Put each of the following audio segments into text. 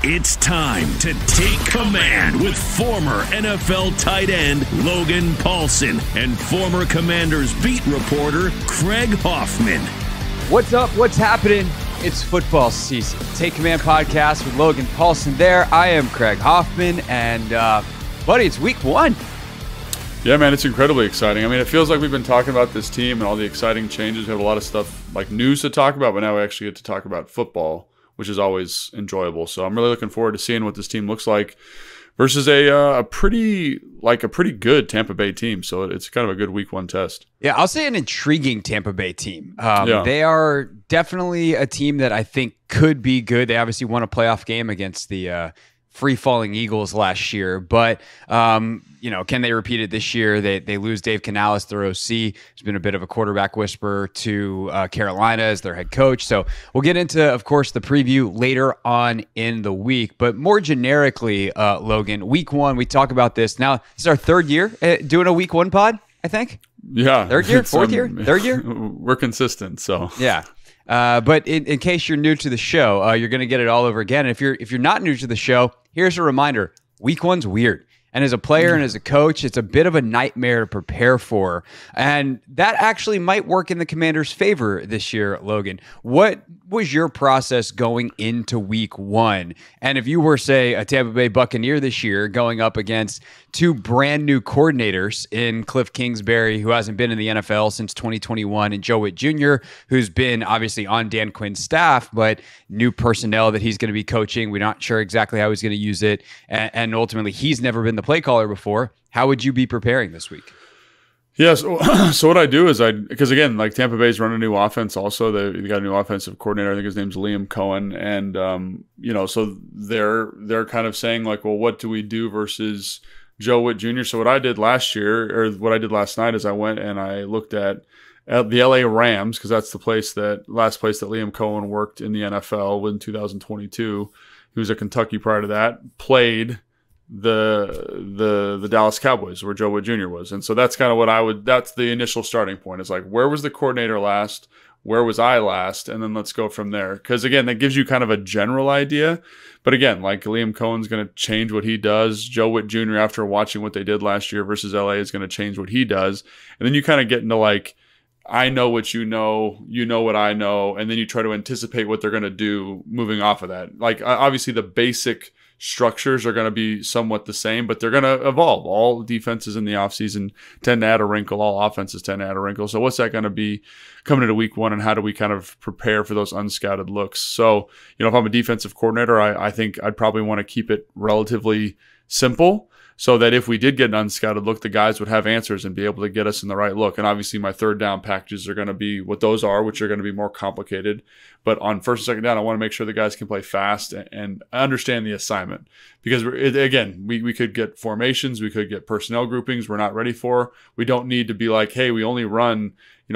It's time to take command with former NFL tight end Logan Paulsen and former Commanders beat reporter Craig Hoffman. What's up? What's happening? It's football season. Take Command podcast with Logan Paulsen there. I am Craig Hoffman, and buddy, it's week one. Yeah, man, it's incredibly exciting. I mean, it feels like we've been talking about this team and all the exciting changes. We have a lot of stuff like news to talk about, but now we actually get to talk about football, which is always enjoyable. So I'm really looking forward to seeing what this team looks like versus a pretty good Tampa Bay team. So it's kind of a good week one test. Yeah, I'll say an intriguing Tampa Bay team. They are definitely a team that I think could be good. They obviously won a playoff game against the free-falling Eagles last year, but can they repeat it this year? They lose Dave Canales, their OC, who's been a bit of a quarterback whisperer, to Carolina as their head coach. So we'll get into, of course, the preview later on in the week. But more generically, Logan, week one, we talk about this. Now, this is our third year doing a week one pod, I think. Yeah. Third year? Fourth year? Third year? We're consistent, so. Yeah. But in case you're new to the show, you're going to get it all over again. And if you're not new to the show, here's a reminder. Week one's weird. And as a player and as a coach, it's a bit of a nightmare to prepare for. And that actually might work in the Commanders' favor this year, Logan. What was your process going into week one? And if you were, say, a Tampa Bay Buccaneer this year going up against two brand new coordinators in Cliff Kingsbury, who hasn't been in the NFL since 2021, and Joe Witt Jr., who's been obviously on Dan Quinn's staff, but new personnel that he's going to be coaching. We're not sure exactly how he's going to use it. And ultimately, he's never been the play caller before. How would you be preparing this week? Yeah, so what I do is because again, like Tampa Bay's run a new offense also. They got a new offensive coordinator. I think his name's Liam Cohen. And, so they're kind of saying like, well, what do we do versus Joe Witt Jr.? So what I did last year, or what I did last night, is I went and I looked at the LA Rams, because that's the last place that Liam Cohen worked in the NFL in 2022. He was at Kentucky prior to that, played the Dallas Cowboys where Joe Witt Jr. was. And so that's kind of that's the initial starting point. It's like, where was the coordinator last? Where was I last? And then let's go from there. Because again, that gives you kind of a general idea. But again, like Liam Cohen's going to change what he does. Joe Witt Jr., after watching what they did last year versus LA, is going to change what he does. And then you kind of get into like, I know what you know what I know, and then you try to anticipate what they're going to do moving off of that. Like, obviously the basic structures are going to be somewhat the same, but they're going to evolve. All defenses in the offseason tend to add a wrinkle. All offenses tend to add a wrinkle. So what's that going to be coming into week one, and how do we kind of prepare for those unscouted looks? So, if I'm a defensive coordinator, I think I'd probably want to keep it relatively simple, so that if we did get an unscouted look, the guys would have answers and be able to get us in the right look. And obviously my third down packages are going to be what those are, which are going to be more complicated. But on first and second down, I want to make sure the guys can play fast and understand the assignment. Because, we could get formations, we could get personnel groupings we're not ready for. We don't need to be like, hey, we only run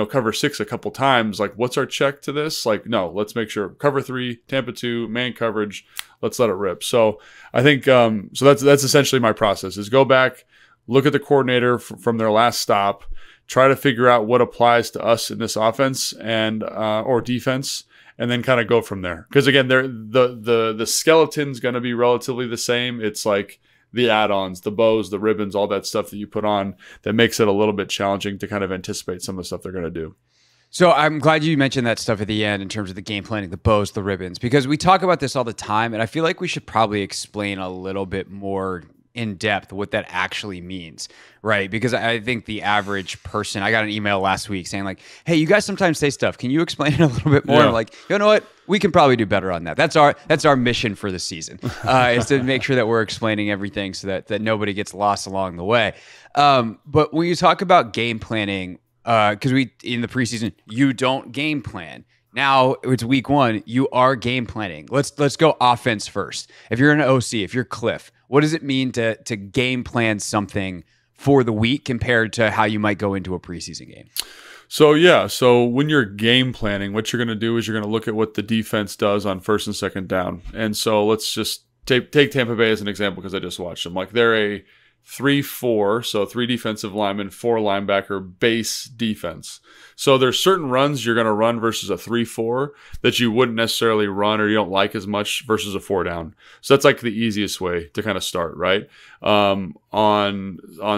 cover 6 a couple times. Like, what's our check to this? Like, no, let's make sure cover 3, Tampa 2, man coverage. Let's let it rip. So I think so that's essentially my process, is go back, look at the coordinator from their last stop, try to figure out what applies to us in this offense and or defense, and then kind of go from there. Because again, the skeleton's going to be relatively the same. It's like the add-ons, the bows, the ribbons, all that stuff that you put on that makes it a little bit challenging to kind of anticipate some of the stuff they're going to do. So I'm glad you mentioned that stuff at the end in terms of the game planning, the bows, the ribbons, because we talk about this all the time, and I feel like we should probably explain a little bit more in depth what that actually means, right? Because I think the average person, I got an email last week saying like, hey, you guys sometimes say stuff. Can you explain it a little bit more? Yeah. I'm like, you know what? We can probably do better on that. That's our mission for the season, is to make sure that we're explaining everything so that nobody gets lost along the way. But when you talk about game planning, because in the preseason, you don't game plan. Now it's week one, you are game planning. Let's go offense first. If you're an OC, if you're Cliff, what does it mean to game plan something for the week compared to how you might go into a preseason game? So when you're game planning, what you're going to do is you're going to look at what the defense does on first and second down. And so let's just take Tampa Bay as an example, because I just watched them. Like, they're a 3-4, so 3 defensive linemen, 4 linebacker base defense. So there's certain runs you're going to run versus a 3-4 that you wouldn't necessarily run or you don't like as much versus a 4 down. So that's like the easiest way to kind of start, right? On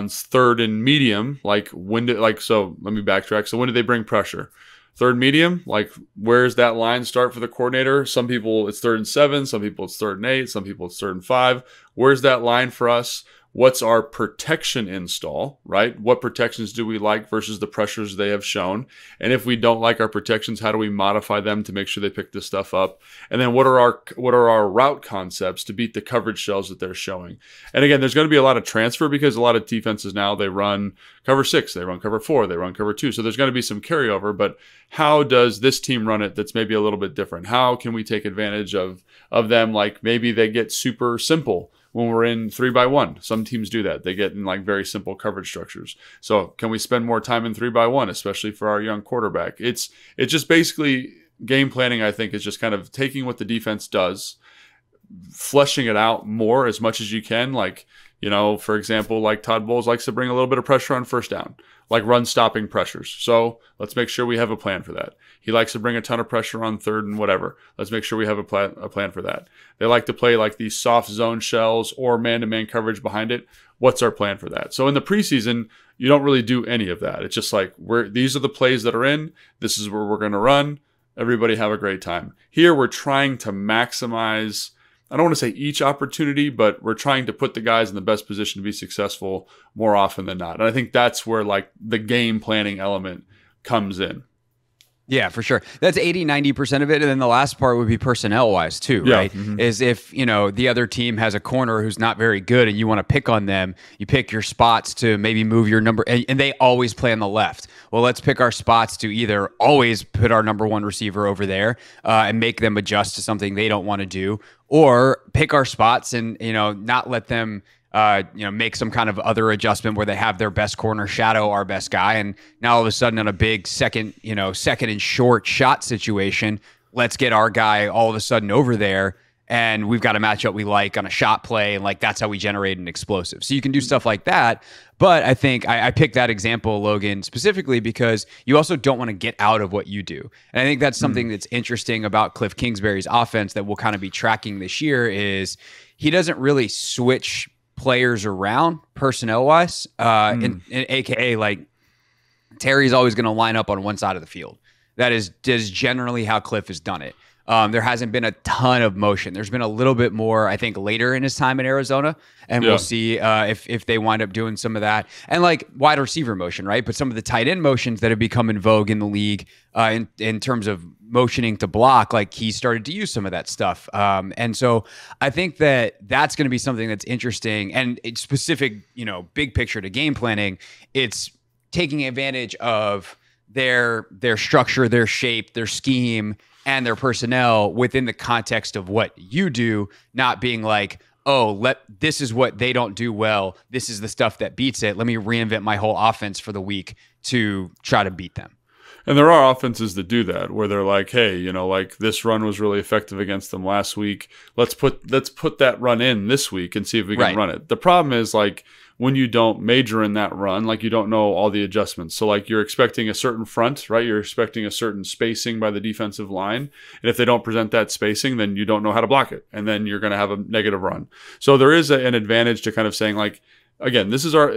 third and medium, so let me backtrack. So when did they bring pressure? Third medium, like where's that line start for the coordinator? Some people it's 3rd and 7, some people it's 3rd and 8, some people it's 3rd and 5. Where's that line for us? What's our protection install, right? What protections do we like versus the pressures they have shown? And if we don't like our protections, how do we modify them to make sure they pick this stuff up? And then what are our route concepts to beat the coverage shells that they're showing? And again, there's going to be a lot of transfer because a lot of defenses now, they run cover 6, they run cover 4, they run cover 2. So there's going to be some carryover, but how does this team run it that's maybe a little bit different? How can we take advantage of them? Like maybe they get super simple when we're in 3-by-1. Some teams do that. They get in like very simple coverage structures. So can we spend more time in 3-by-1, especially for our young quarterback? It's just basically game planning, I think, is just kind of taking what the defense does, fleshing it out more as much as you can. Like, for example, like Todd Bowles likes to bring a little bit of pressure on first down, like run stopping pressures. So let's make sure we have a plan for that. He likes to bring a ton of pressure on 3rd and whatever. Let's make sure we have a plan for that. They like to play like these soft zone shells or man-to-man coverage behind it. What's our plan for that? So in the preseason, you don't really do any of that. It's just like these are the plays that are in. This is where we're going to run. Everybody have a great time. Here we're trying to maximize, I don't want to say each opportunity, but we're trying to put the guys in the best position to be successful more often than not. And I think that's where like the game planning element comes in. Yeah, for sure. That's 80-90% of it. And then the last part would be personnel-wise too, Yeah. right? Mm-hmm. Is if, the other team has a corner who's not very good and you want to pick on them, you pick your spots to maybe move your number, and they always play on the left. Well, let's pick our spots to either always put our number 1 receiver over there and make them adjust to something they don't want to do, or pick our spots and, not let them make some kind of other adjustment where they have their best corner shadow our best guy. And now all of a sudden on a big second and short shot situation, let's get our guy all of a sudden over there. And we've got a matchup we like on a shot play. And like, that's how we generate an explosive. So you can do stuff like that. But I think I picked that example, Logan, specifically because you also don't want to get out of what you do. And I think that's something that's interesting about Cliff Kingsbury's offense that we'll kind of be tracking this year is he doesn't really switch players around personnel wise, and AKA like Terry's always going to line up on one side of the field. That is generally how Cliff has done it. There hasn't been a ton of motion. There's been a little bit more, I think, later in his time in Arizona, and we'll see if they wind up doing some of that. And like wide receiver motion, right? But some of the tight end motions that have become in vogue in the league in terms of motioning to block, like he started to use some of that stuff. And so I think that's going to be something that's interesting and it's specific, big picture to game planning. It's taking advantage of their structure, their shape, their scheme, and their personnel within the context of what you do, not being like, this is what they don't do well. This is the stuff that beats it. Let me reinvent my whole offense for the week to try to beat them. And there are offenses that do that where they're like, hey, like this run was really effective against them last week. Let's put that run in this week and see if we can run it. The problem is like when you don't major in that run, like you don't know all the adjustments. So like you're expecting a certain front, right? You're expecting a certain spacing by the defensive line. And if they don't present that spacing, then you don't know how to block it. And then you're going to have a negative run. So there is an advantage to kind of saying like, again, this is where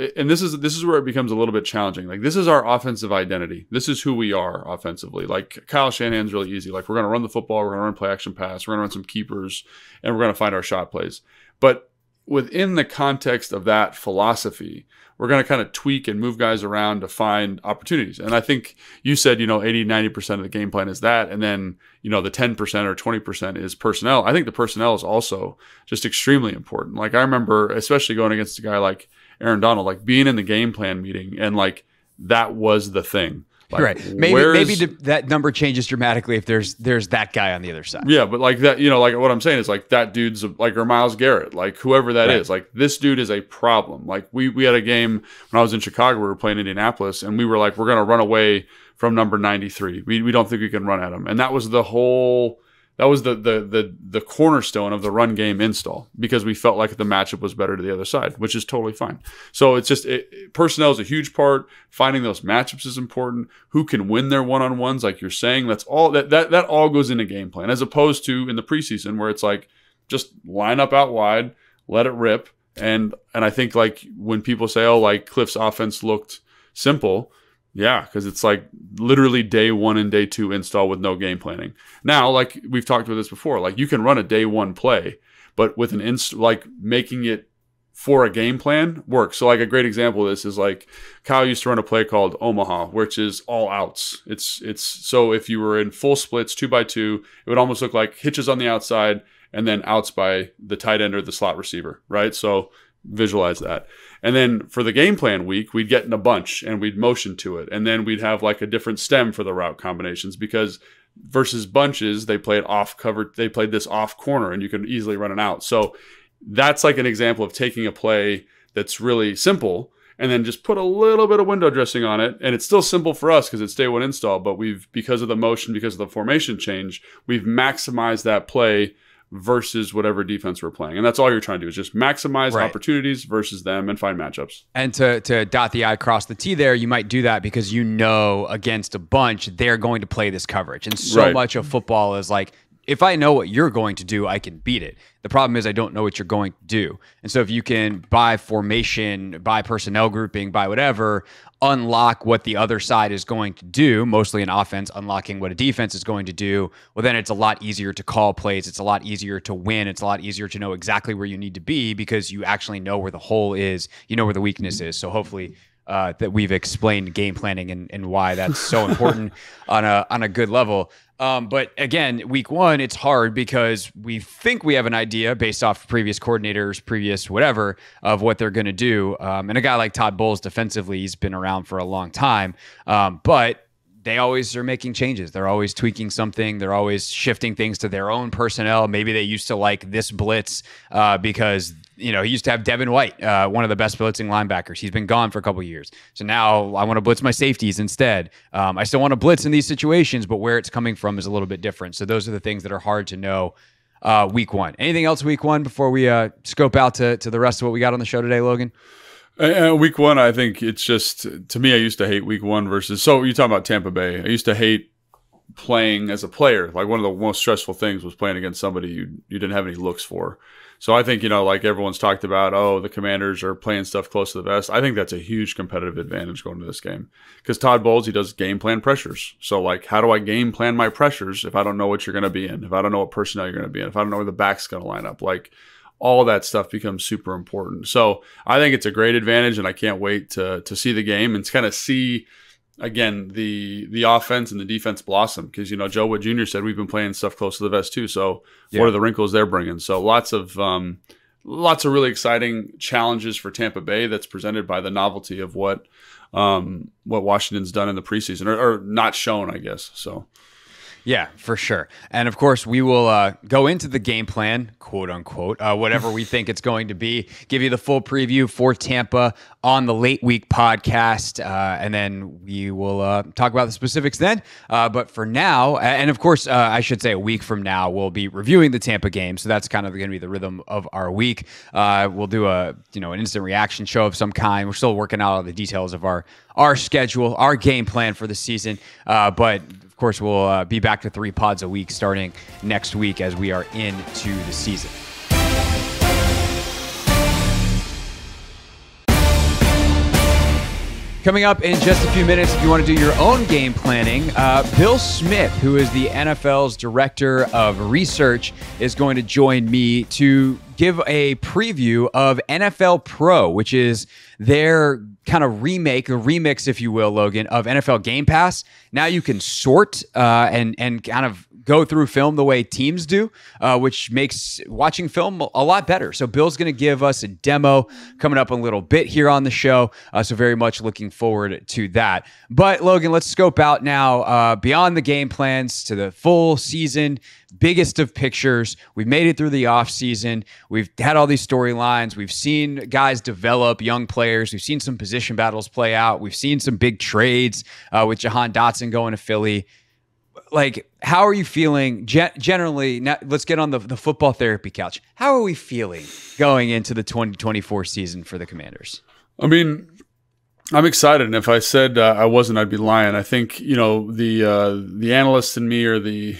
it becomes a little bit challenging. Like this is our offensive identity. This is who we are offensively. Like Kyle Shanahan's really easy. Like we're going to run the football, we're going to run play action pass, we're going to run some keepers, and we're going to find our shot plays. But within the context of that philosophy, we're going to kind of tweak and move guys around to find opportunities. And I think you said, 80, 90% of the game plan is that. And then, the 10% or 20% is personnel. I think the personnel is also just extremely important. Like I remember, especially going against a guy like Aaron Donald, like being in the game plan meeting and like that was the thing. Like, right. Maybe that number changes dramatically if there's that guy on the other side. Yeah, but like that, like what I'm saying is like that dude's like, or Myles Garrett, like whoever that is, like this dude is a problem. Like we had a game when I was in Chicago, we were playing Indianapolis, and we were like, we're going to run away from number 93. We don't think we can run at him. And that was the whole That was the cornerstone of the run game install, because we felt like the matchup was better to the other side, which is totally fine. So it's just personnel is a huge part. Finding those matchups is important. Who can win their one-on-ones, like you're saying. That's all that all goes into game plan, as opposed to in the preseason where it's like just line up out wide, let it rip. And I think like when people say, oh, like Cliff's offense looked simple. Yeah, because it's like literally day 1 and day 2 install with no game planning. Now, like we've talked about this before, like you can run a day 1 play, but with an like making it for a game plan works. So like a great example of this is like Kyle used to run a play called Omaha, which is all outs. It's so if you were in full splits 2x2, it would almost look like hitches on the outside and then outs by the tight end or the slot receiver, right? So visualize that. And then for the game plan week, we'd get in a bunch and we'd motion to it. And then we'd have like a different stem for the route combinations, because versus bunches, they played off cover. They played this off corner and you could easily run it out. So that's like an example of taking a play that's really simple and then just put a little bit of window dressing on it. And it's still simple for us because it's day 1 install, but because of the motion, because of the formation change, we've maximized that play versus whatever defense we're playing. And that's all you're trying to do, is just maximize opportunities versus them and find matchups. And to dot the I, cross the T there, you might do that because against a bunch, they're going to play this coverage. And so much of football is like, if I know what you're going to do, I can beat it. The problem is I don't know what you're going to do. And so if you can, by formation, by personnel grouping, by whatever, unlock what the other side is going to do, mostly in offense, unlocking what a defense is going to do, well, then it's a lot easier to call plays. It's a lot easier to win. It's a lot easier to know exactly where you need to be because you actually know where the hole is. You know where the weakness is. So hopefully that we've explained game planning and why that's so important on a good level. But again, week 1, it's hard because we think we have an idea based off previous coordinators, previous whatever, of what they're going to do. And a guy like Todd Bowles defensively, he's been around for a long time. But they always are making changes. They're always tweaking something. They're always shifting things to their own personnel. Maybe they used to like this blitz because he used to have Devin White, one of the best blitzing linebackers. He's been gone for a couple of years. So now I want to blitz my safeties instead. I still want to blitz in these situations, but where it's coming from is a little bit different. So those are the things that are hard to know week 1. Anything else week 1 before we scope out to the rest of what we got on the show today, Logan? Week 1, I think it's just, to me, I used to hate week 1 versus, so you talking about Tampa Bay. I used to hate playing as a player. Like one of the most stressful things was playing against somebody you didn't have any looks for. So I think, like everyone's talked about, the Commanders are playing stuff close to the vest. I think that's a huge competitive advantage going to this game because Todd Bowles, he does game plan pressures. So like, how do I game plan my pressures if I don't know what you're going to be in, if I don't know what personnel you're going to be in, if I don't know where the back's going to line up, like all that stuff becomes super important. So I think it's a great advantage and I can't wait to see the game and to kind of see, again, the offense and the defense blossom because, Joe Wood Jr. said we've been playing stuff close to the vest too. So what are the wrinkles they're bringing? So lots of really exciting challenges for Tampa Bay that's presented by the novelty of what Washington's done in the preseason or not shown, I guess. So. Yeah, for sure. And of course, we will go into the game plan, quote unquote, whatever we think it's going to be, give you the full preview for Tampa on the late week podcast. And then we will talk about the specifics then. But for now, and of course, I should say a week from now, we'll be reviewing the Tampa game. So that's kind of going to be the rhythm of our week. We'll do an instant reaction show of some kind. We're still working out all the details of our schedule, our game plan for the season. But of course, we'll be back to 3 pods a week starting next week as we are into the season. Coming up in just a few minutes, if you want to do your own game planning, Bill Smith, who is the NFL's Director of Research, is going to join me to give a preview of NFL Pro, which is their kind of remix, if you will, Logan, of NFL Game Pass. Now you can sort and kind of go through film the way teams do, which makes watching film a lot better. So Bill's going to give us a demo coming up in a little bit here on the show. So very much looking forward to that. But Logan, let's scope out now beyond the game plans to the full season, biggest of pictures. We've made it through the offseason. We've had all these storylines. We've seen guys develop, young players. We've seen some position battles play out. We've seen some big trades with Jahan Dotson going to Philly. like, how are you feeling generally? Now, let's get on the football therapy couch. How are we feeling going into the 2024 season for the Commanders? I mean, I'm excited, and if I said I wasn't, I'd be lying. I think the analyst in me, or the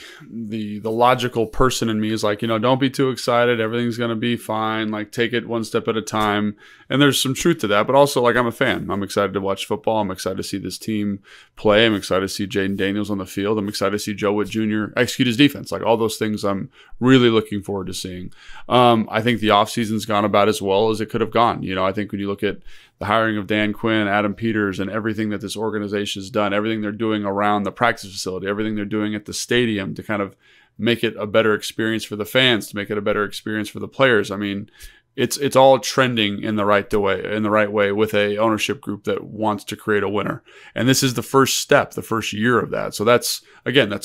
logical person in me, is like, don't be too excited. Everything's gonna be fine. Like, take it one step at a time. And there's some truth to that. But also, like, I'm a fan. I'm excited to watch football. I'm excited to see this team play. I'm excited to see Jaden Daniels on the field. I'm excited to see Joe Wood Jr. execute his defense. Like, all those things, I'm really looking forward to seeing. I think the offseason's gone about as well as it could have gone. I think when you look at the hiring of Dan Quinn, Adam Peters, and everything that this organization has done, everything they're doing around the practice facility, everything they're doing at the stadium to kind of make it a better experience for the fans, to make it a better experience for the players. I mean, it's all trending in the right way with a ownership group that wants to create a winner. And this is the first step, the first year of that. So that's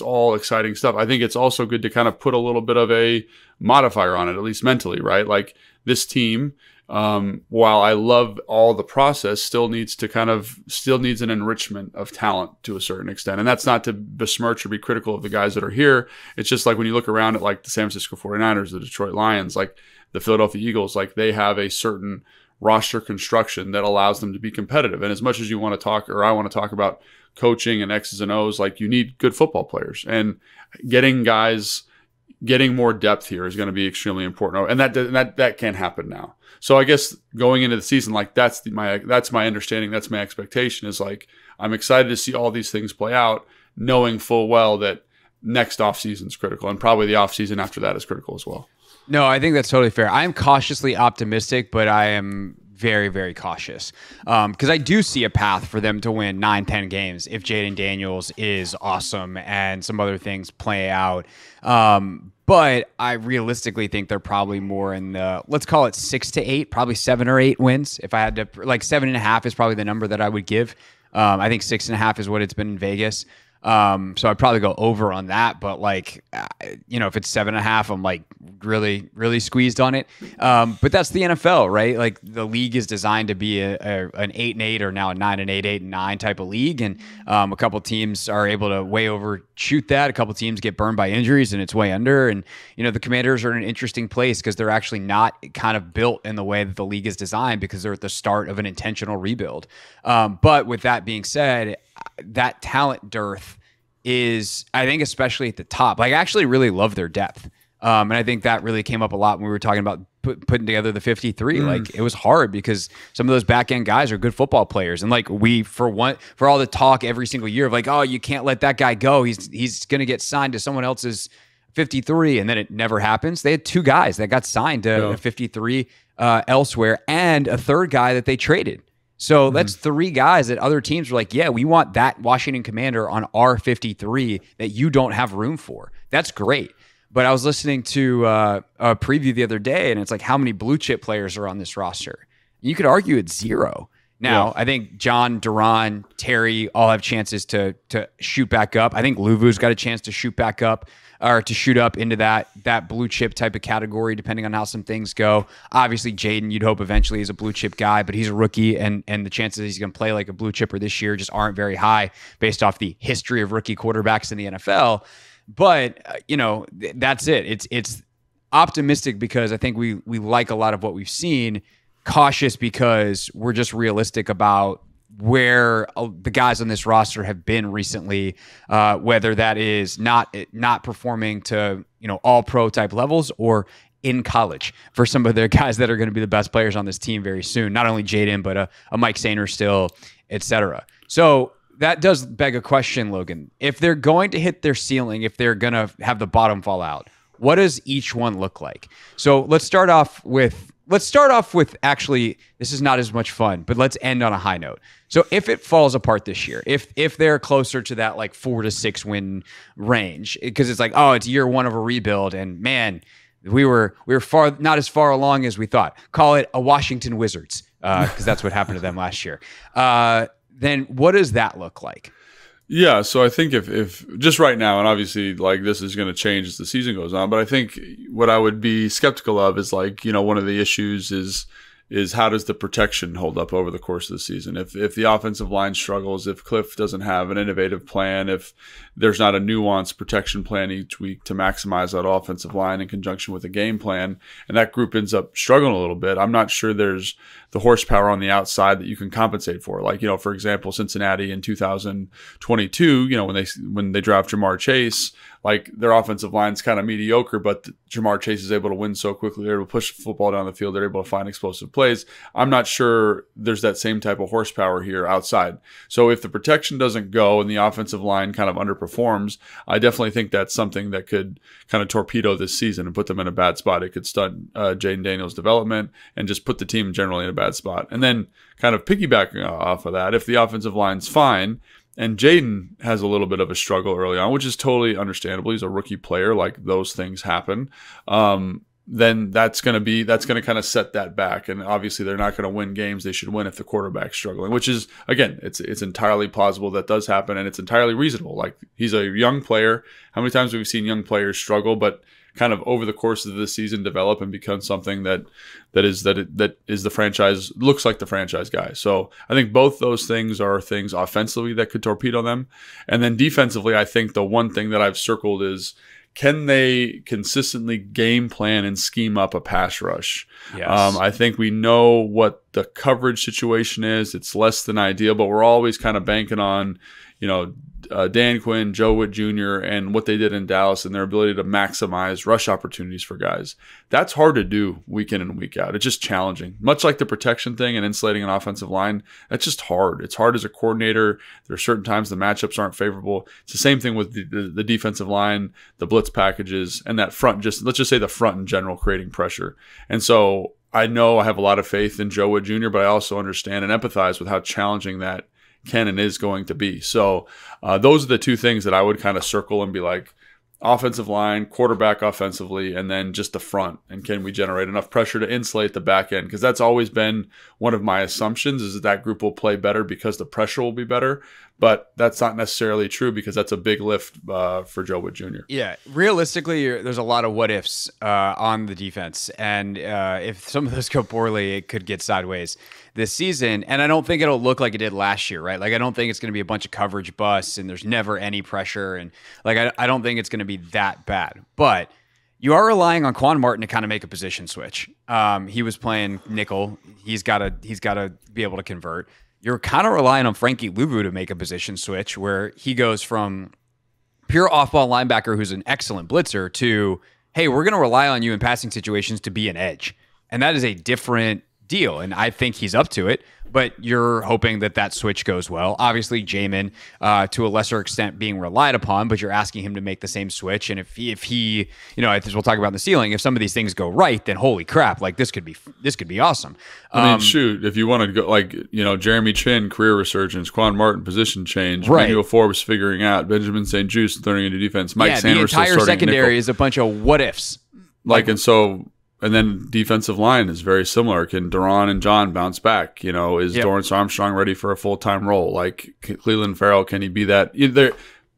all exciting stuff. I think it's also good to kind of put a little bit of a modifier on it, at least mentally, right? Like, this team, while I love all the process, still needs an enrichment of talent to a certain extent. And that's not to besmirch or be critical of the guys that are here. It's just like when you look around at like the San Francisco 49ers, the Detroit Lions, like the Philadelphia Eagles, like they have a certain roster construction that allows them to be competitive. And as much as you want to talk, or I want to talk about coaching and X's and O's, like, you need good football players, and getting more depth here is going to be extremely important. And that can't happen now. So I guess going into the season, like, that's my understanding, that's my expectation, is like, I'm excited to see all these things play out, knowing full well that next offseason is critical, and probably the offseason after that is critical as well. No, I think that's totally fair. I am cautiously optimistic, but I am very, very cautious because I do see a path for them to win 9-10 games if Jaden Daniels is awesome and some other things play out. But I realistically think they're probably more in the, let's call it 6 to 8, probably 7 or 8 wins. If I had to, like, 7.5 is probably the number that I would give. I think 6.5 is what it's been in Vegas. So I'd probably go over on that, but like, if it's 7.5, I'm like really, really squeezed on it. But that's the NFL, right? Like, the league is designed to be an 8-8 or now a 9-8, 8-9 type of league. And, a couple teams are able to way overshoot that. A couple teams get burned by injuries and it's way under. And, the Commanders are in an interesting place because they're actually not kind of built in the way that the league is designed, because they're at the start of an intentional rebuild. But with that being said, that talent dearth is, I think, especially at the top. Like, I actually really love their depth. And I think that really came up a lot when we were talking about putting together the 53. Like, it was hard because some of those back end guys are good football players. And like, for all the talk every single year of like, oh, you can't let that guy go, he's going to get signed to someone else's 53. And then it never happens. They had 2 guys that got signed to a 53 elsewhere, and a third guy that they traded. So that's 3 guys that other teams were like, yeah, we want that Washington Commander on our 53 that you don't have room for. That's great. But I was listening to a preview the other day, and it's like, how many blue chip players are on this roster? You could argue it's 0. Now, I think John, Duran, Terry all have chances to shoot back up. I think Luvu's got a chance to shoot back up, or to shoot up into that blue chip type of category, depending on how some things go. Obviously, Jaden, you'd hope eventually is a blue chip guy, but he's a rookie, and the chances he's going to play like a blue chipper this year just aren't very high based off the history of rookie quarterbacks in the NFL. But that's it. It's optimistic because I think we like a lot of what we've seen. Cautious because we're just realistic about where the guys on this roster have been recently, whether that is not performing to all pro type levels, or in college for some of their guys that are going to be the best players on this team very soon. Not only Jaden, but a Mike Sainer still, etc. So that does beg a question, Logan. If they're going to hit their ceiling, if they're going to have the bottom fall out, what does each one look like? So let's start off with actually, this is not as much fun, but let's end on a high note. So if it falls apart this year, if they're closer to that like 4 to 6 win range, because it's like, oh, it's year 1 of a rebuild, and man, we were not as far along as we thought. Call it a Washington Wizards, because that's what happened to them last year. Then what does that look like? Yeah, so I think if just right now, and obviously like this is going to change as the season goes on, but I think what I would be skeptical of is like, one of the issues is is how does the protection hold up over the course of the season? If the offensive line struggles, if Cliff doesn't have an innovative plan, if there's not a nuanced protection plan each week to maximize that offensive line in conjunction with a game plan, and that group ends up struggling a little bit, I'm not sure there's the horsepower on the outside that you can compensate for. Like, for example, Cincinnati in 2022, when they draft Jamar Chase, like their offensive line's kind of mediocre, but Jamar Chase is able to win so quickly. They're able to push the football down the field. They're able to find explosive plays. I'm not sure there's that same type of horsepower here outside. So if the protection doesn't go and the offensive line kind of underperforms, I definitely think that's something that could kind of torpedo this season and put them in a bad spot. It could stunt Jaden Daniels' development and just put the team generally in a bad spot. And then kind of piggybacking off of that, if the offensive line's fine, and Jaden has a little bit of a struggle early on, which is totally understandable. He's a rookie player, like those things happen. Then that's going to kind of set that back. And obviously they're not going to win games they should win if the quarterback's struggling, which is, again, it's entirely plausible that does happen, and it's entirely reasonable. Like, he's a young player. How many times have we seen young players struggle, but kind of over the course of the season develop and become something that is the franchise, looks like the franchise guy. So I think both those things are things offensively that could torpedo them. And then defensively, I think the one thing that I've circled is, can they consistently game plan and scheme up a pass rush? Yes. I think we know what the coverage situation is. It's less than ideal, but we're always kind of banking on, Dan Quinn, Joe Witt Jr., and what they did in Dallas and their ability to maximize rush opportunities for guys. That's hard to do week in and week out. It's just challenging. Much like the protection thing and insulating an offensive line, that's just hard. It's hard as a coordinator. There are certain times the matchups aren't favorable. It's the same thing with the defensive line, the blitz packages, and that front, let's just say the front in general, creating pressure. And so I know I have a lot of faith in Joe Witt Jr., but I also understand and empathize with how challenging that can and is going to be. So those are the two things that I would kind of circle and be like, offensive line, quarterback offensively, and then just the front. And can we generate enough pressure to insulate the back end? Because that's always been one of my assumptions, is that group will play better because the pressure will be better. But that's not necessarily true, because that's a big lift for Joe Witt Jr. Yeah, realistically, there's a lot of what ifs on the defense, and if some of those go poorly, it could get sideways this season. And I don't think it'll look like it did last year, right? Like, I don't think it's going to be a bunch of coverage busts and there's never any pressure, and like I don't think it's going to be that bad. But you are relying on Quan Martin to kind of make a position switch. He was playing nickel. He's got to be able to convert. You're kind of relying on Frankie Louvu to make a position switch, where he goes from pure off-ball linebacker who's an excellent blitzer to, hey, we're going to rely on you in passing situations to be an edge. And that is a different deal, and I think he's up to it. But you're hoping that switch goes well. Obviously, Jamin, to a lesser extent, being relied upon, but you're asking him to make the same switch. And if he, as we'll talk about in the ceiling, if some of these things go right, then holy crap, like this could be awesome. I mean, shoot, if you want to go, like, Jeremy Chin, career resurgence, Quan Martin, position change, right. Manuel Forbes figuring out, Benjamin St. Juste learning into defense, Mike Sanders the entire secondary is a bunch of what ifs. And then defensive line is very similar. Can Duran and John bounce back? Is Dorrance Armstrong ready for a full-time role? Like Cleveland Farrell, can he be that?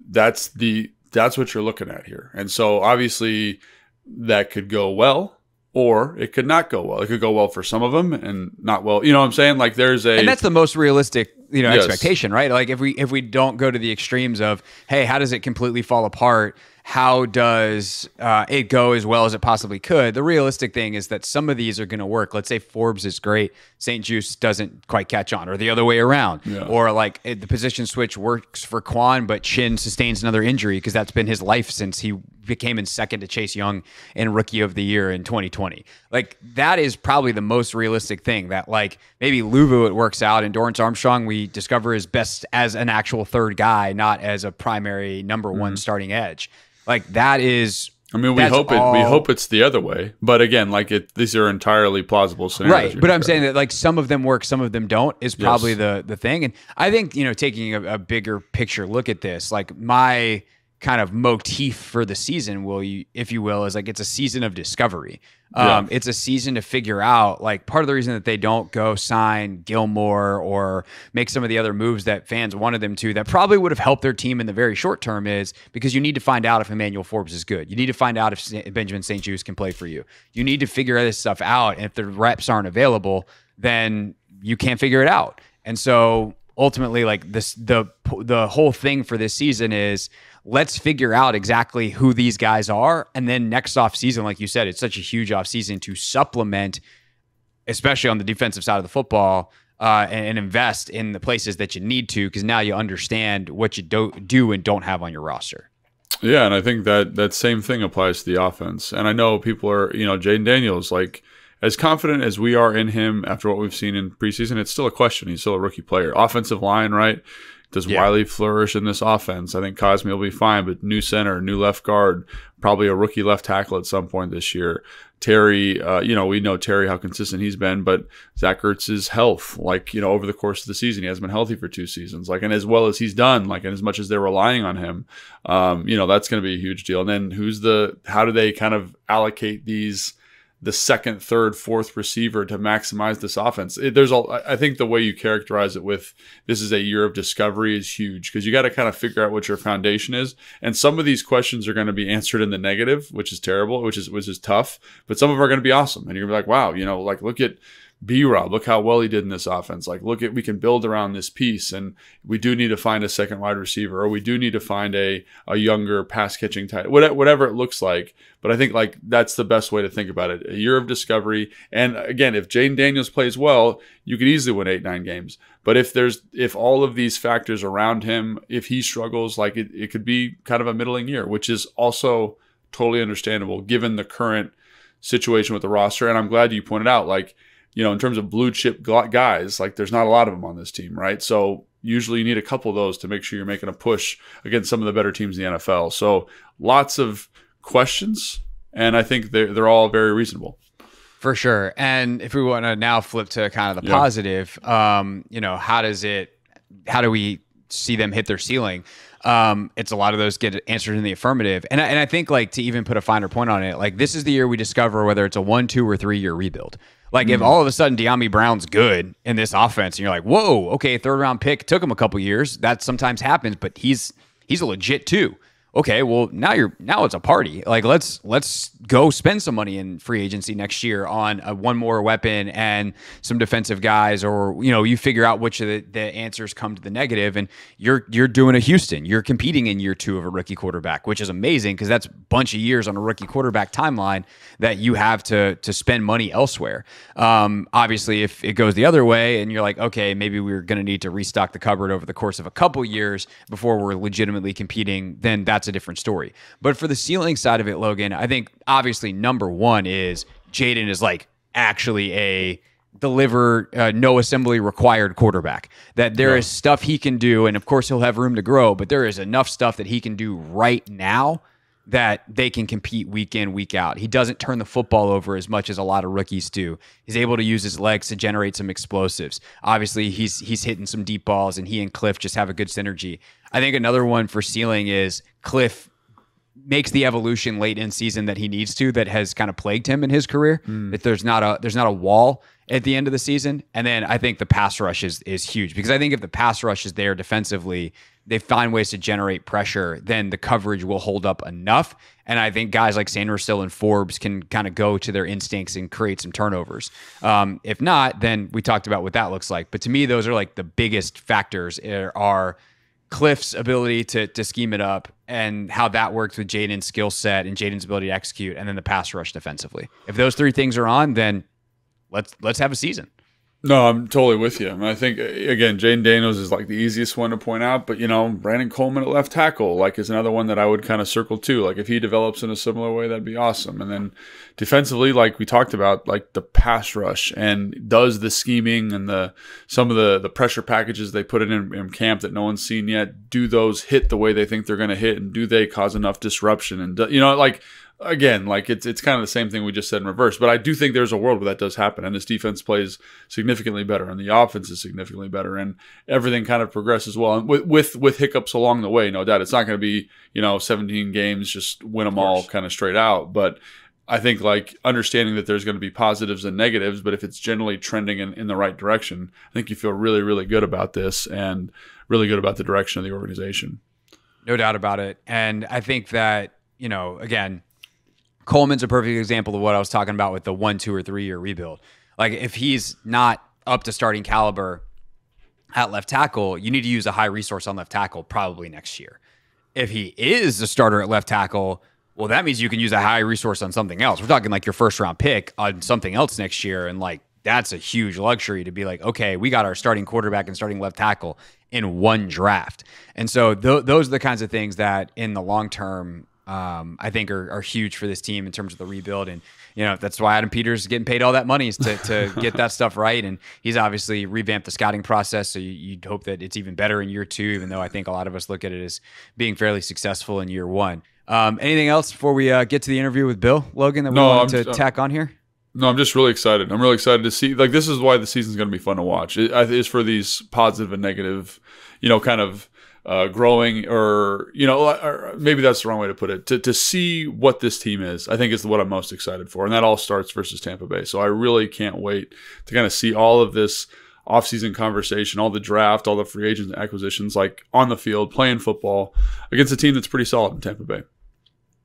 That's what you're looking at here. And so obviously that could go well, or it could not go well. It could go well for some of them and not well. You know what I'm saying? Like and that's the most realistic, expectation, right? Like if we don't go to the extremes of, hey, how does it completely fall apart? How does it go as well as it possibly could? The realistic thing is that some of these are going to work. Let's say Forbes is great, St. Juste doesn't quite catch on, or the other way around. Yeah. Or like the position switch works for Quan, but Chin sustains another injury, because that's been his life since he became in second to Chase Young in Rookie of the Year in 2020. Like, that is probably the most realistic thing, that like maybe Louvu it works out, and Dorrance Armstrong we discover is best as an actual third guy, not as a primary number one starting edge. Like, that is. I mean, we hope it's the other way, but again, like these are entirely plausible scenarios. Right, but I'm saying that like some of them work, some of them don't, is probably the thing. And I think taking a bigger picture look at this, like my kind of motif for the season, if you will, is like it's a season of discovery. It's a season to figure out, like, part of the reason that they don't go sign Gilmore or make some of the other moves that fans wanted them to that probably would have helped their team in the very short term is because you need to find out if Emmanuel Forbes is good. You need to find out if Benjamin St-Juste can play for you. You need to figure this stuff out. And if the reps aren't available, then you can't figure it out. And so ultimately, like, the whole thing for this season is, let's figure out exactly who these guys are. And then next offseason, like you said, it's such a huge offseason to supplement, especially on the defensive side of the football, and invest in the places that you need to, because now you understand what you do and don't have on your roster. Yeah, and I think that same thing applies to the offense. And I know people are, Jaden Daniels, like, as confident as we are in him after what we've seen in preseason, it's still a question. He's still a rookie player. Offensive line, right? Does Wiley flourish in this offense? I think Cosme will be fine, but new center, new left guard, probably a rookie left tackle at some point this year. Terry, we know Terry, how consistent he's been, but Zach Ertz's health, like, over the course of the season, he hasn't been healthy for 2 seasons, like, and as well as he's done, like, and as much as they're relying on him, that's going to be a huge deal. And then how do they kind of allocate the second, third, fourth receiver to maximize this offense? I think the way you characterize it with this is a year of discovery is huge, because you got to kind of figure out what your foundation is. And some of these questions are going to be answered in the negative, which is terrible, which is tough, but some of them are going to be awesome. And you're going to be like, wow, like, look at B-Rob, look how well he did in this offense. Like, we can build around this piece, and we do need to find a second wide receiver, or we do need to find a younger pass catching tight, whatever it looks like. But I think, like, that's the best way to think about it. A year of discovery. And again, if Jaden Daniels plays well, you could easily win 8-9 games. But if all of these factors around him, if he struggles, like, it could be kind of a middling year, which is also totally understandable given the current situation with the roster. And I'm glad you pointed out, like, in terms of blue chip guys, like, there's not a lot of them on this team, right? So usually you need a couple of those to make sure you're making a push against some of the better teams in the NFL. So lots of questions, and I think they're all very reasonable. For sure. And if we want to now flip to kind of the positive, how do we see them hit their ceiling? It's a lot of those get answered in the affirmative. And I think, like, to even put a finer point on it, like, this is the year we discover whether it's a 1, 2, or 3 year rebuild. Like, if all of a sudden De'Ami Brown's good in this offense, and you're like, whoa, okay, 3rd round pick, took him a couple years. That sometimes happens, but he's a legit 2. Okay, well, now it's a party. Like, let's go spend some money in free agency next year on one more weapon and some defensive guys, or you figure out which of the answers come to the negative, and you're doing a Houston. You're competing in year 2 of a rookie quarterback, which is amazing, because that's a bunch of years on a rookie quarterback timeline that you have to spend money elsewhere. Obviously, if it goes the other way and you're like, okay, maybe we're going to need to restock the cupboard over the course of a couple years before we're legitimately competing, then that's a different story. But for the ceiling side of it, Logan, I think obviously number one is Jaden is, like, actually a deliver no assembly required quarterback. That there is stuff he can do, and of course he'll have room to grow, but there is enough stuff that he can do right now that they can compete week in, week out. He doesn't turn the football over as much as a lot of rookies do. He's able to use his legs to generate some explosives. Obviously, he's hitting some deep balls, and he and Cliff just have a good synergy. I think another one for ceiling is Cliff makes the evolution late in season that he needs to, that has kind of plagued him in his career. That there's not a wall at the end of the season. And then I think the pass rush is huge, because I think if the pass rush is there defensively, they find ways to generate pressure, then the coverage will hold up enough. And I think guys like Sanderson and Forbes can kind of go to their instincts and create some turnovers. If not, then we talked about what that looks like. But to me, those are, like, the biggest factors are Cliff's ability to scheme it up, and how that works with Jaden's skill set and Jaden's ability to execute, and then the pass rush defensively. If those 3 things are on, then let's have a season. No, I'm totally with you. And I think, again, Jaden Daniels is, like, the easiest one to point out, but, Brandon Coleman at left tackle, like, is another one that I would kind of circle too. Like, if he develops in a similar way, that'd be awesome. And then defensively, like we talked about, like, the pass rush, and does the scheming and some of the pressure packages they put in camp that no one's seen yet, do those hit the way they think they're going to hit, and do they cause enough disruption? And, again, like it's kind of the same thing we just said in reverse. But I do think there's a world where that does happen, and this defense plays significantly better, and the offense is significantly better, and everything kind of progresses well. And with hiccups along the way, no doubt, it's not going to be 17 games just win them all kind of straight out. But I think like understanding that there's going to be positives and negatives, but if it's generally trending in the right direction, I think you feel really, really good about this and really good about the direction of the organization. No doubt about it. And I think that, again, Coleman's a perfect example of what I was talking about with the 1, 2, or 3 year rebuild. Like if he's not up to starting caliber at left tackle, you need to use a high resource on left tackle probably next year. If he is a starter at left tackle, well, that means you can use a high resource on something else. We're talking like your first round pick on something else next year. And like, that's a huge luxury to be like, okay, we got our starting quarterback and starting left tackle in one draft. And so those are the kinds of things that in the long term, I think are huge for this team in terms of the rebuild. And, that's why Adam Peters is getting paid all that money is to get that stuff right. And he's obviously revamped the scouting process. So you'd hope that it's even better in year 2, even though I think a lot of us look at it as being fairly successful in year 1. Anything else before we get to the interview with Bill, Logan, that we want to tack on here? No, I'm just really excited. I'm really excited to see. Like, this is why the season's going to be fun to watch. It's for these positive and negative, kind of growing, or maybe that's the wrong way to put it. To see what this team is, I think is what I'm most excited for, and that all starts versus Tampa Bay. So I really can't wait to kind of see all of this offseason conversation, all the draft, all the free agent acquisitions, like on the field, playing football against a team that's pretty solid in Tampa Bay.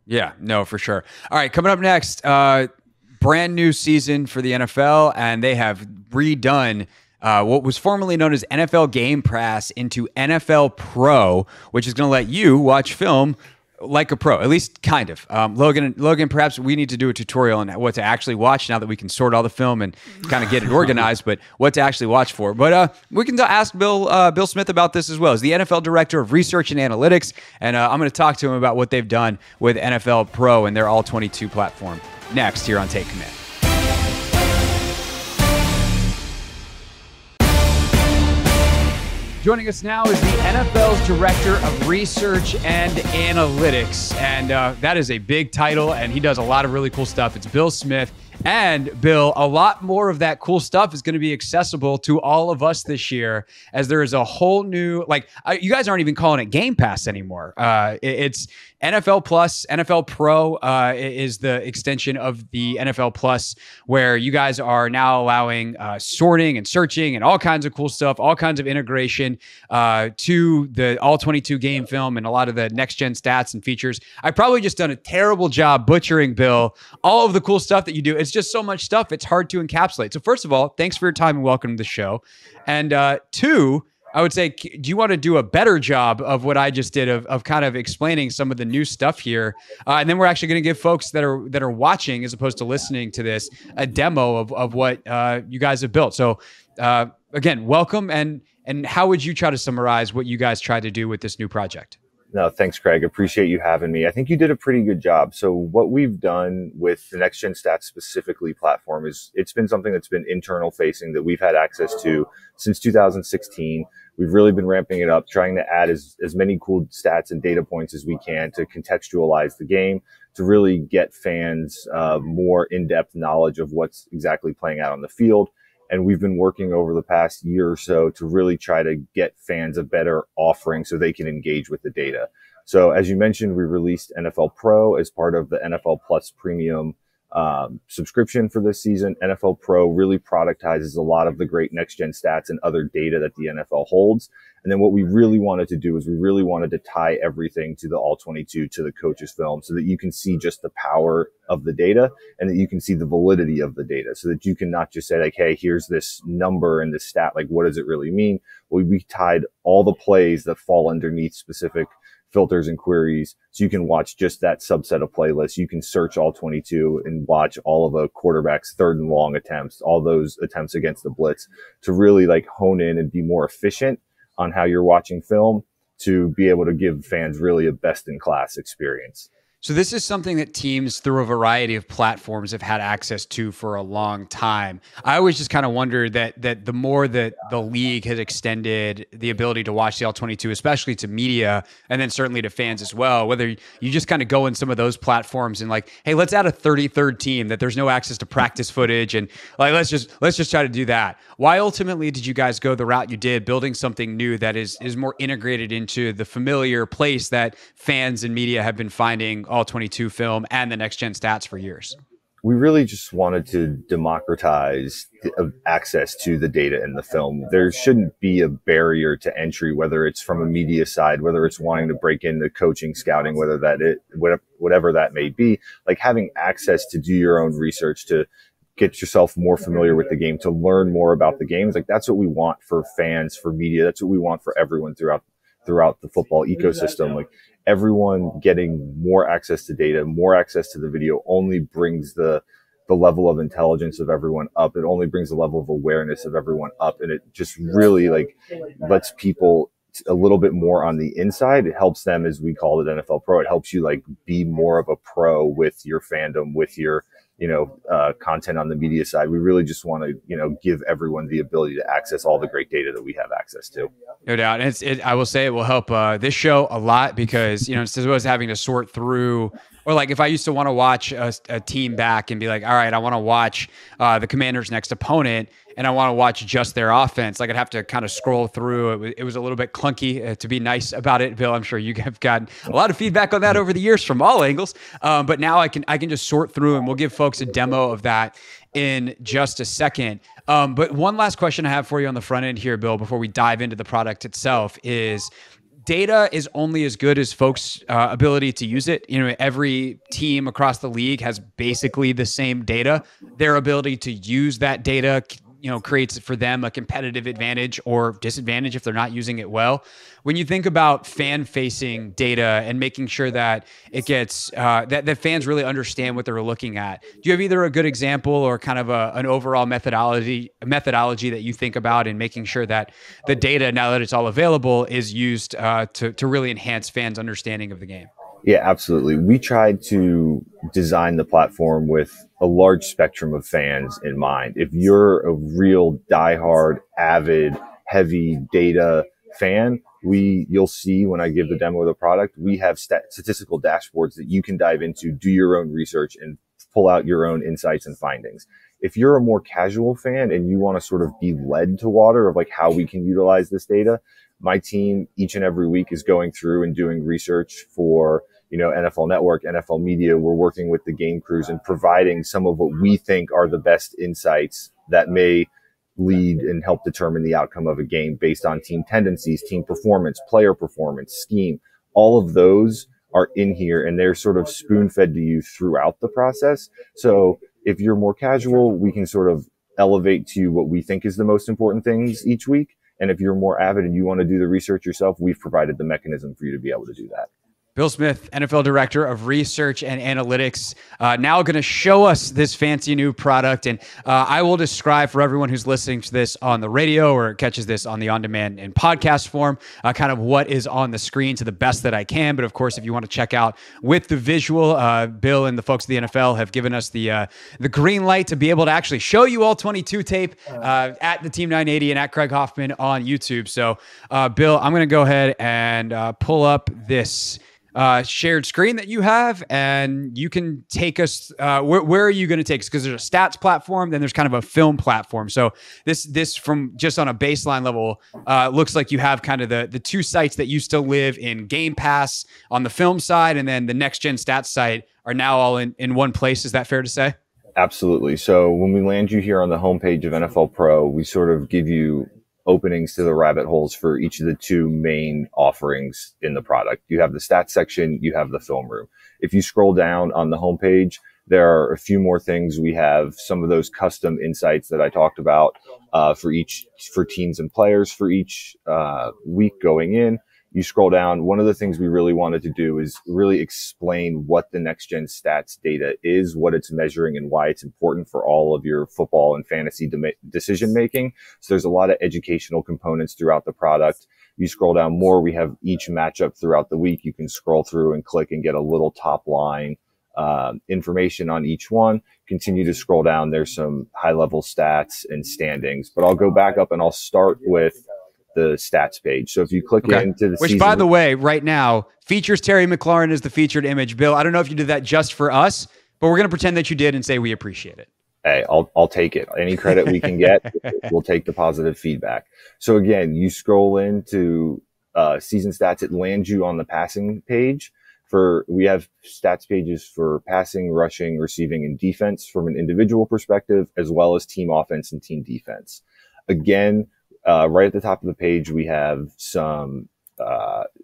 Yeah, no, for sure. All right, coming up next, brand new season for the NFL, and they have redone what was formerly known as NFL Game Pass into NFL Pro, which is going to let you watch film like a pro, at least kind of. Logan, perhaps we need to do a tutorial on what to actually watch now that we can sort all the film and kind of get it organized, but what to actually watch for. But we can ask Bill Smith about this as well. He's the NFL Director of Research and Analytics, and I'm going to talk to him about what they've done with NFL Pro and their All-22 platform next here on Take Command. Joining us now is the NFL's Director of Research and Analytics, and that is a big title, and he does a lot of really cool stuff. It's Bill Smith. And Bill, a lot more of that cool stuff is going to be accessible to all of us this year, as there is a whole new, you guys aren't even calling it Game Pass anymore. It's NFL Plus. NFL Pro is the extension of the NFL Plus, where you guys are now allowing sorting and searching and all kinds of cool stuff, all kinds of integration to the All-22 game film and a lot of the next-gen stats and features. I've probably just done a terrible job butchering, Bill, all of the cool stuff that you do. It's just so much stuff. It's hard to encapsulate. So first of all, thanks for your time and welcome to the show. And 2, I would say, do you want to do a better job of what I just did of kind of explaining some of the new stuff here? And then we're actually going to give folks that are watching, as opposed to listening to this, a demo of what you guys have built. So again, welcome. And how would you try to summarize what you guys tried to do with this new project? No, thanks, Craig. Appreciate you having me. I think you did a pretty good job. So what we've done with the Next Gen Stats specifically platform is it's been something that's been internal facing that we've had access to since 2016. We've really been ramping it up, trying to add as many cool stats and data points as we can to contextualize the game, to really get fans more in-depth knowledge of what's exactly playing out on the field. And we've been working over the past year or so to really try to get fans a better offering so they can engage with the data. So as you mentioned, we released NFL Pro as part of the NFL Plus Premium subscription for this season. NFL Pro really productizes a lot of the great next-gen stats and other data that the NFL holds. And then what we really wanted to do is we really wanted to tie everything to the All-22, to the coaches' film, so that you can see just the power of the data and that you can see the validity of the data, so that you can not just say, like, hey, here's this number and this stat, like, what does it really mean? Well, we tied all the plays that fall underneath specific filters and queries, so you can watch just that subset of playlists. You can search all 22 and watch all of a quarterback's 3rd and long attempts, all those attempts against the blitz, to really like hone in and be more efficient on how you're watching film, to be able to give fans really a best in class experience. So this is something that teams through a variety of platforms have had access to for a long time. I always just kind of wondered that the more that the league has extended the ability to watch the All-22, especially to media, and then certainly to fans as well, whether you just kind of go in some of those platforms and like, hey, let's add a 33rd team that there's no access to practice footage, and like let's just try to do that. Why ultimately did you guys go the route you did, building something new that is more integrated into the familiar place that fans and media have been finding All-22 film and the next gen stats for years? We really just wanted to democratize access to the data in the film. There shouldn't be a barrier to entry, whether it's from a media side, whether it's wanting to break into coaching, scouting, whatever that may be. Like having access to do your own research, to get yourself more familiar with the game, to learn more about the games. Like that's what we want for fans, for media. That's what we want for everyone throughout the football ecosystem. Like everyone getting more access to data, more access to the video only brings the level of intelligence of everyone up. It only brings the level of awareness of everyone up. And it just really like lets people a little bit more on the inside. It helps them, as we call it NFL Pro. It helps you like be more of a pro with your fandom, with your, content on the media side. We really just want to, give everyone the ability to access all the great data that we have access to. No doubt. And I will say it will help this show a lot because, instead of us having to sort through, or like if I used to want to watch a team back and be like, all right, I want to watch the Commanders' next opponent and I want to watch just their offense, like I'd have to kind of scroll through. It was a little bit clunky, to be nice about it. Bill, I'm sure you have gotten a lot of feedback on that over the years from all angles. But now I can just sort through, and we'll give folks a demo of that in just a second. But one last question I have for you on the front end here, Bill, before we dive into the product itself is, data is only as good as folks' ability to use it. Every team across the league has basically the same data. Their ability to use that data, creates for them a competitive advantage or disadvantage if they're not using it well. When you think about fan-facing data and making sure that it gets that fans really understand what they're looking at, do you have either a good example or kind of an overall methodology that you think about in making sure that the data, now that it's all available, is used to really enhance fans' understanding of the game? Yeah, absolutely. We tried to design the platform with a large spectrum of fans in mind. If you're a real diehard, avid, heavy data fan, you'll see when I give the demo of the product, we have statistical dashboards that you can dive into, do your own research, and pull out your own insights and findings. If you're a more casual fan and you want to sort of be led to water of like how we can utilize this data, my team each and every week is going through and doing research for NFL Network, NFL Media. We're working with the game crews and providing some of what we think are the best insights that may lead and help determine the outcome of a game based on team tendencies, team performance, player performance, scheme. All of those are in here and they're sort of spoon-fed to you throughout the process. So if you're more casual, we can sort of elevate to you what we think is the most important things each week. And if you're more avid and you want to do the research yourself, we've provided the mechanism for you to be able to do that. Bill Smith, NFL Director of Research and Analytics, now going to show us this fancy new product. And I will describe for everyone who's listening to this on the radio or catches this on the on-demand and podcast form, kind of what is on the screen to the best that I can. But of course, if you want to check out with the visual, Bill and the folks at the NFL have given us the green light to be able to actually show you all 22 tape at the Team 980 and at Craig Hoffman on YouTube. So, Bill, I'm going to go ahead and pull up this shared screen that you have, and you can take us, where are you going to take us? Because there's a stats platform, then there's kind of a film platform. So this from just on a baseline level, looks like you have kind of the two sites that used to live in Game Pass on the film side, and then the next gen stats site are now all in one place. Is that fair to say? Absolutely. So when we land you here on the homepage of NFL Pro, we sort of give you openings to the rabbit holes for each of the two main offerings in the product. You have the stats section, you have the film room. If you scroll down on the homepage, there are a few more things. We have some of those custom insights that I talked about for teams and players for each week going in. You scroll down. One of the things we really wanted to do is really explain what the next gen stats data is, what it's measuring, and why it's important for all of your football and fantasy decision making. So there's a lot of educational components throughout the product. You scroll down more, we have each matchup throughout the week. You can scroll through and click and get a little top line information on each one. Continue to scroll down. There's some high level stats and standings, but I'll go back up and I'll start with the stats page. So if you click into the which, by the way, right now features Terry McLaurin as the featured image. Bill, I don't know if you did that just for us, but we're going to pretend that you did and say we appreciate it. Hey, I'll take it. Any credit we can get, we'll take the positive feedback. So again, you scroll into season stats. It lands you on the passing page. We have stats pages for passing, rushing, receiving, and defense from an individual perspective, as well as team offense and team defense. Again, right at the top of the page, we have some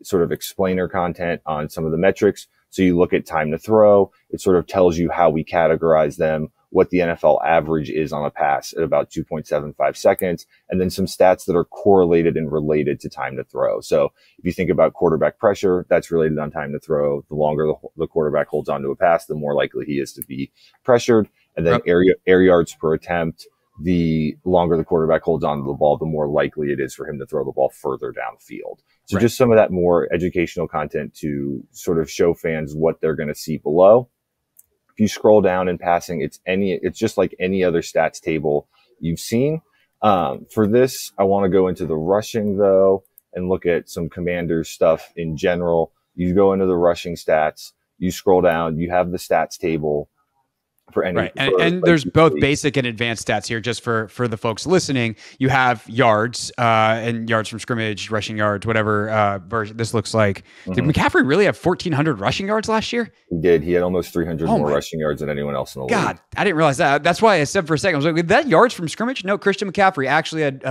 sort of explainer content on some of the metrics. So you look at time to throw. It sort of tells you how we categorize them, what the NFL average is on a pass at about 2.75 seconds, and then some stats that are correlated and related to time to throw. So if you think about quarterback pressure, that's related on time to throw. The longer the quarterback holds onto a pass, the more likely he is to be pressured. And then air yards per attempt, the longer the quarterback holds onto the ball, the more likely it is for him to throw the ball further downfield. So just some of that more educational content to sort of show fans what they're going to see below. If you scroll down in passing, it's just like any other stats table you've seen. For this, I want to go into the rushing though, and look at some Commanders stuff in general. You go into the rushing stats, you scroll down, you have the stats table for any. Right. And there's both basic and advanced stats here, just for the folks listening. You have yards and yards from scrimmage, rushing yards, whatever version this looks like. Did McCaffrey really have 1,400 rushing yards last year? He did. He had almost 300 more rushing yards than anyone else in the league. God, I didn't realize that. That's why I said for a second, I was like, that yards from scrimmage? No, Christian McCaffrey actually had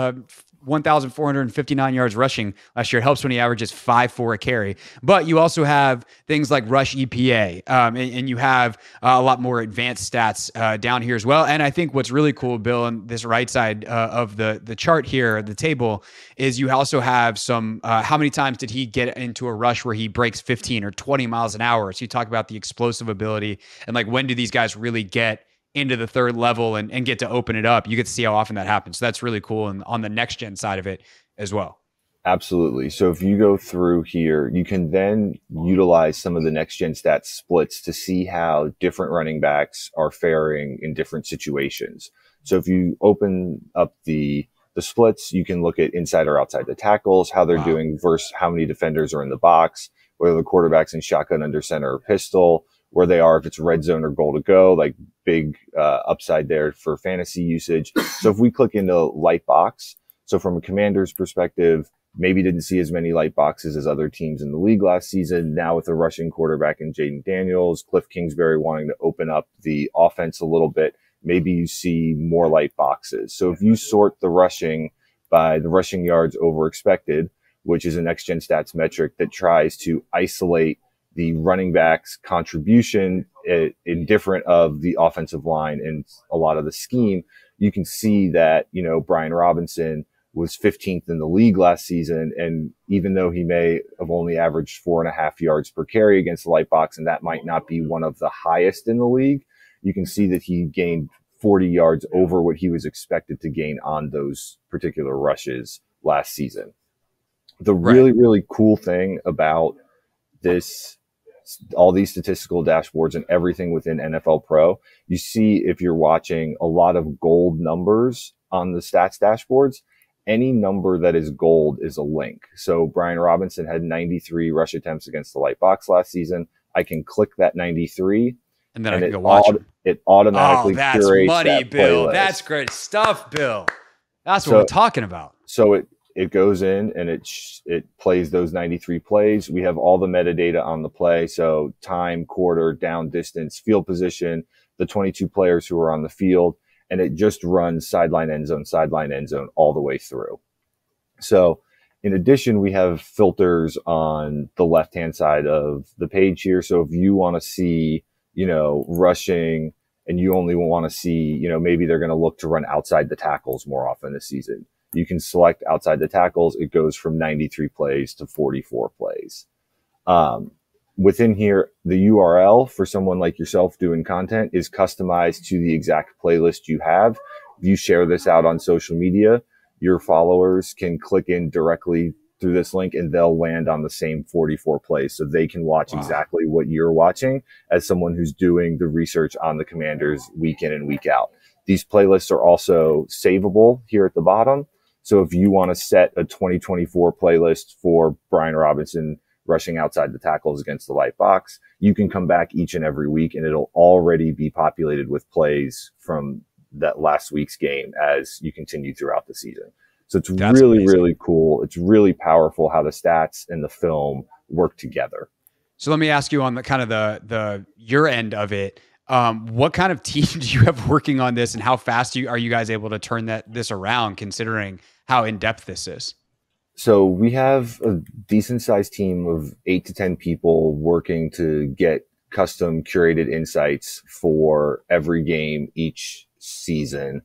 1,459 yards rushing last year. It helps when he averages 5.4 a carry. But you also have things like rush EPA, and you have a lot more advanced stats down here as well. And I think what's really cool, Bill, on this right side of the chart here, the table, is you also have some, how many times did he get into a rush where he breaks 15 or 20 miles an hour? So you talk about the explosive ability and like, when do these guys really get into the third level and get to open it up? You get to see how often that happens. So that's really cool. And on the next gen side of it as well. Absolutely. So if you go through here, you can then utilize some of the next gen stats splits to see how different running backs are faring in different situations. So if you open up the splits, you can look at inside or outside the tackles, how they're doing versus how many defenders are in the box, whether the quarterback's in shotgun, under center, or pistol, where they are, if it's red zone or goal to go, like big upside there for fantasy usage. So if we click into light box, so from a Commander's perspective, maybe didn't see as many light boxes as other teams in the league last season. Now with a rushing quarterback in Jaden Daniels, Cliff Kingsbury wanting to open up the offense a little bit, maybe you see more light boxes. So if you sort the rushing by the rushing yards over expected, which is a next gen stats metric that tries to isolate the running back's contribution in different of the offensive line and a lot of the scheme, you can see that, Brian Robinson was 15th in the league last season. And even though he may have only averaged 4.5 yards per carry against the light box, and that might not be one of the highest in the league, you can see that he gained 40 yards over what he was expected to gain on those particular rushes last season. The really, really cool thing about all these statistical dashboards and everything within NFL Pro, you see, if you're watching, a lot of gold numbers on the stats dashboards. Any number that is gold is a link. So Brian Robinson had 93 rush attempts against the light box last season. I can click that 93 and then I can go watch them. It automatically curates money, that Bill. playlist. That's great stuff, Bill. That's what we're talking about. So it goes in and it plays those 93 plays. We have all the metadata on the play. So time, quarter, down distance, field position, the 22 players who are on the field, and it just runs sideline, end zone all the way through. So in addition, we have filters on the left-hand side of the page here. So if you want to see, rushing, and you only want to see, maybe they're going to look to run outside the tackles more often this season, you can select outside the tackles. It goes from 93 plays to 44 plays. Within here, the URL for someone like yourself doing content is customized to the exact playlist you have. If you share this out on social media, your followers can click in directly through this link and they'll land on the same 44 plays. So they can watch exactly what you're watching as someone who's doing the research on the Commanders week in and week out. These playlists are also savable here at the bottom. So if you want to set a 2024 playlist for Brian Robinson rushing outside the tackles against the light box, you can come back each and every week and it'll already be populated with plays from that last week's game as you continue throughout the season. So it's really cool. It's really powerful how the stats and the film work together. So let me ask you on the kind of the your end of it. What kind of team do you have working on this, and how fast are you guys able to turn this around, considering how in depth this is? So we have a decent sized team of 8 to 10 people working to get custom curated insights for every game each season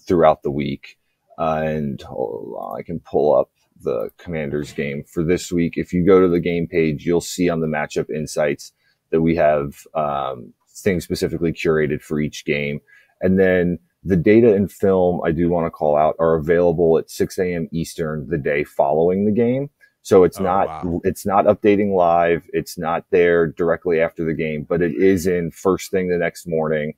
throughout the week. And hold on, I can pull up the Commanders game for this week. If you go to the game page, you'll see on the matchup insights that we have things specifically curated for each game. And then the data and film, I do want to call out, are available at 6 a.m. Eastern the day following the game. So it's not updating live. It's not there directly after the game, but it is in first thing the next morning.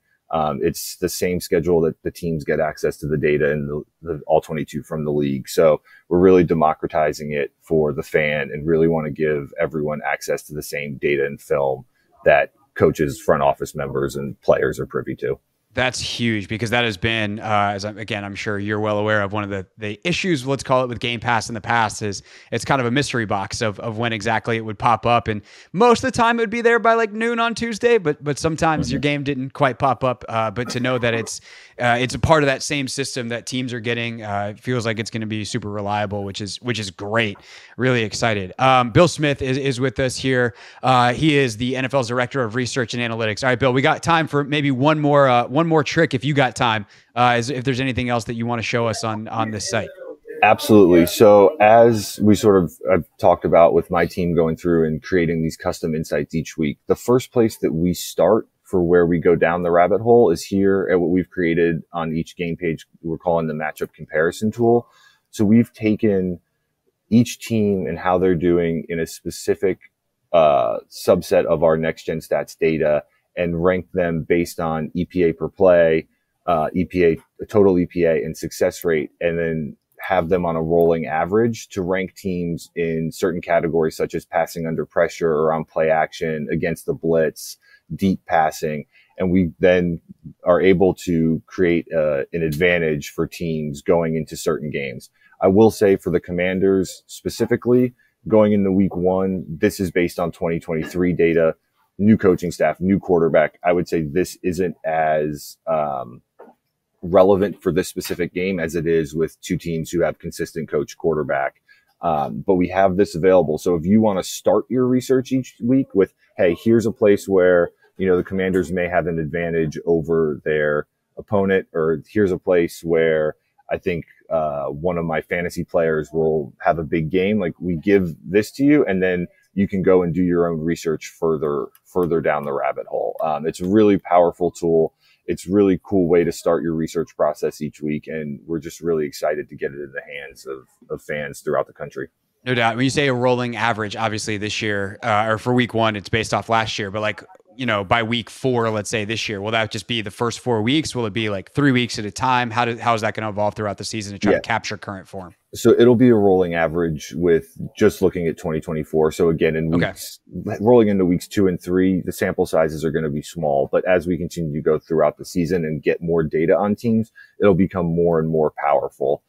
It's the same schedule that the teams get access to the data and the all 22 from the league. So we're really democratizing it for the fan and really want to give everyone access to the same data and film that coaches, front office members, and players are privy to. That's huge, because that has been, I'm sure you're well aware of, one of the issues, let's call it, with Game Pass in the past is it's kind of a mystery box of when exactly it would pop up. And most of the time it would be there by like noon on Tuesday, but sometimes your game didn't quite pop up. But to know that it's a part of that same system that teams are getting, feels like it's going to be super reliable, which is great. Really excited. Bill Smith is with us here. He is the NFL's Director of Research and Analytics. All right, Bill, we got time for maybe one more trick if you got time, if there's anything else that you want to show us on this site. Absolutely. So as we I've talked about with my team going through and creating these custom insights each week, the first place that we start for where we go down the rabbit hole is here at what we've created on each game page. We're calling the matchup comparison tool. So we've taken each team and how they're doing in a specific subset of our next gen stats data and rank them based on EPA per play, total EPA, and success rate, and then have them on a rolling average to rank teams in certain categories such as passing under pressure or on play action, against the blitz, deep passing. And we then are able to create an advantage for teams going into certain games. I will say for the Commanders specifically, going into week 1, this is based on 2023 data, new coaching staff, new quarterback. I would say this isn't as relevant for this specific game as it is with two teams who have consistent coach quarterback. But we have this available. So if you want to start your research each week with, hey, here's a place where, the Commanders may have an advantage over their opponent, or here's a place where I think one of my fantasy players will have a big game. Like, we give this to you, and then you can go and do your own research further down the rabbit hole. It's a really powerful tool. It's a really cool way to start your research process each week. And we're just really excited to get it in the hands of fans throughout the country. No doubt. When you say a rolling average, obviously this year, or for week 1, it's based off last year, but like, by week 4, let's say this year, will that just be the first 4 weeks? Will it be like 3 weeks at a time? How is that going to evolve throughout the season to try to capture current form? So it'll be a rolling average with just looking at 2024. So again, in weeks, rolling into weeks 2 and 3, the sample sizes are going to be small, but as we continue to go throughout the season and get more data on teams, it'll become more and more powerful.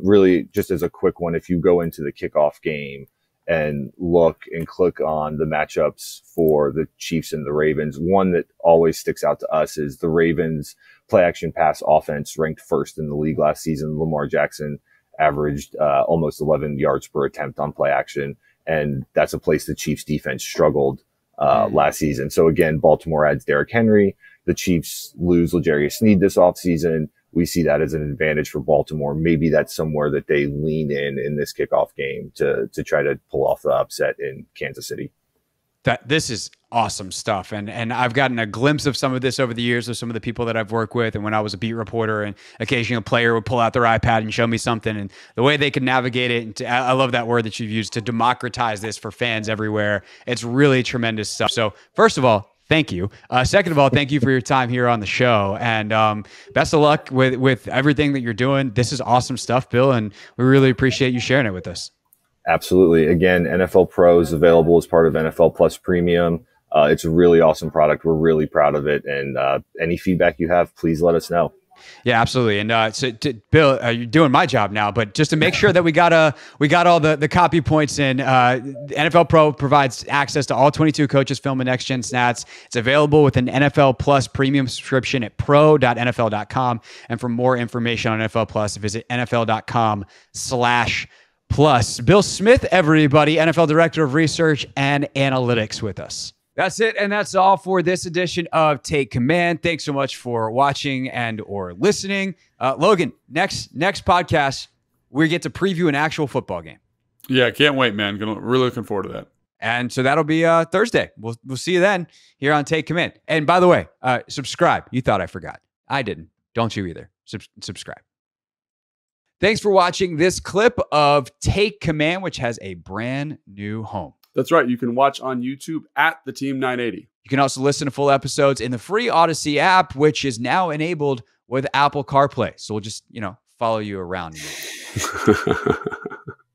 Really, just as a quick one, if you go into the kickoff game and look and click on the matchups for the Chiefs and the Ravens, one that always sticks out to us is the Ravens play action pass offense, ranked first in the league last season. Lamar Jackson averaged almost 11 yards per attempt on play action. And that's a place the Chiefs defense struggled last season. So again, Baltimore adds Derrick Henry. The Chiefs lose L'Jarius Sneed this offseason. We see that as an advantage for Baltimore. Maybe that's somewhere that they lean in this kickoff game to try to pull off the upset in Kansas City. This is awesome stuff. And I've gotten a glimpse of some of this over the years with some of the people that I've worked with. And when I was a beat reporter, and occasionally a player would pull out their iPad and show me something, and the way they could navigate it. And I love that word that you've used, to democratize this for fans everywhere. It's really tremendous stuff. So first of all, thank you. Second of all, thank you for your time here on the show, and best of luck with everything that you're doing. This is awesome stuff, Bill, and we really appreciate you sharing it with us. Absolutely. Again, NFL Pro is available as part of NFL Plus Premium. It's a really awesome product. We're really proud of it. And any feedback you have, please let us know. Yeah, absolutely. And Bill, you're doing my job now, but just to make sure that we got all the copy points in, NFL Pro provides access to all 22 coaches' film and next gen stats. It's available with an NFL Plus premium subscription at pro.nfl.com. And for more information on NFL Plus, visit nfl.com/plus. Bill Smith, everybody, NFL Director of Research and Analytics with us. That's it, and that's all for this edition of Take Command. Thanks so much for watching and or listening. Logan, next podcast, we get to preview an actual football game. Yeah, can't wait, man. Really looking forward to that. And so that'll be Thursday. We'll see you then here on Take Command. And by the way, subscribe. You thought I forgot. I didn't. Don't you either. Subscribe. Thanks for watching this clip of Take Command, which has a brand new home. That's right. You can watch on YouTube at the Team 980. You can also listen to full episodes in the free Odyssey app, which is now enabled with Apple CarPlay. So we'll just, follow you around.